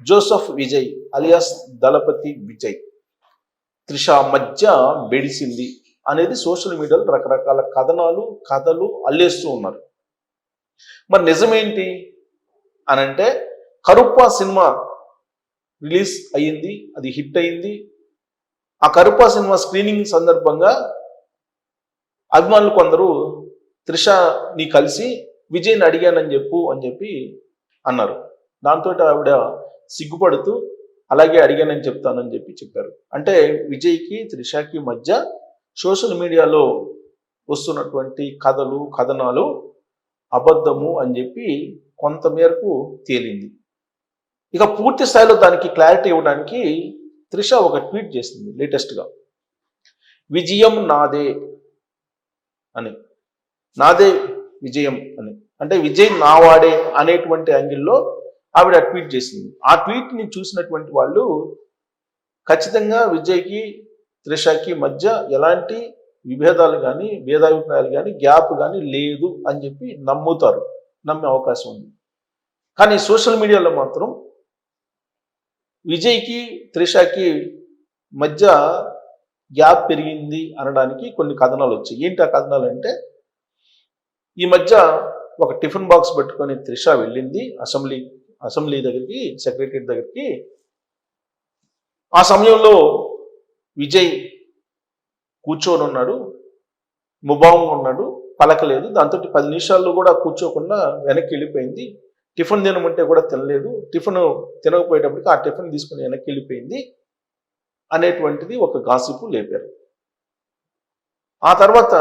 Joseph Vijay alias దళపతి విజయ్ త్రిష మధ్య బెడిసింది అనేది social మీడియాలో రకరకాల కథలు అల్లేస్తూ ఉన్నారు. మరి నిజమేంటి అనంటే కరుప్ప సినిమా రిలీజ్ అయ్యింది, అది హిట్ అయింది. ఆ కరుప్ప సినిమా స్క్రీనింగ్ సందర్భంగా అభిమానులు కొందరు త్రిషని కలిసి విజయ్ని అడిగానని చెప్పి అన్నారు. దాంతో ఆవిడ సిగ్గుపడుతూ అలాగే అడిగానని చెప్తానని చెప్పారు. అంటే విజయ్కి త్రిషకి మధ్య సోషల్ మీడియాలో వస్తున్నటువంటి కథనాలు అబద్ధము అని చెప్పి కొంతమేరకు తేలింది. ఇక పూర్తి స్థాయిలో దానికి క్లారిటీ ఇవ్వడానికి త్రిష ఒక ట్వీట్ చేసింది లేటెస్ట్గా. విజయం నాదే అని, నాదే విజయం అని, అంటే విజయ్ నావాడే అనేటువంటి యాంగిల్లో ఆవిడ ట్వీట్ చేసింది. ఆ ట్వీట్ని చూసినటువంటి వాళ్ళు ఖచ్చితంగా విజయ్కి త్రిషకి మధ్య ఎలాంటి విభేదాలు కానీ భేదాభిప్రాయాలు కానీ గ్యాప్ కానీ లేదు అని చెప్పి నమ్మే అవకాశం ఉంది. కానీ సోషల్ మీడియాలో మాత్రం విజయ్కి త్రిషకి మధ్య గ్యాప్ పెరిగింది అనడానికి కొన్ని కథనాలు వచ్చాయి. ఏంటి ఆ కథనాలు అంటే, ఈ మధ్య ఒక టిఫిన్ బాక్స్ పెట్టుకొని త్రిష వెళ్ళింది అసెంబ్లీ దగ్గరికి, సెక్రటరియట్ దగ్గరికి. ఆ సమయంలో విజయ్ కూర్చొని ఉన్నాడు, ముభావంగా ఉన్నాడు, పలకలేదు. దాంతో 10 నిమిషాల్లో కూడా కూర్చోకుండా వెనక్కి వెళ్ళిపోయింది. టిఫిన్ తినమంటే కూడా తినలేదు, టిఫిన్ తినకపోయేటప్పటికి ఆ టిఫిన్ తీసుకుని వెనక్కి వెళ్ళిపోయింది అనేటువంటిది ఒక గాసిపు లేపారు. ఆ తర్వాత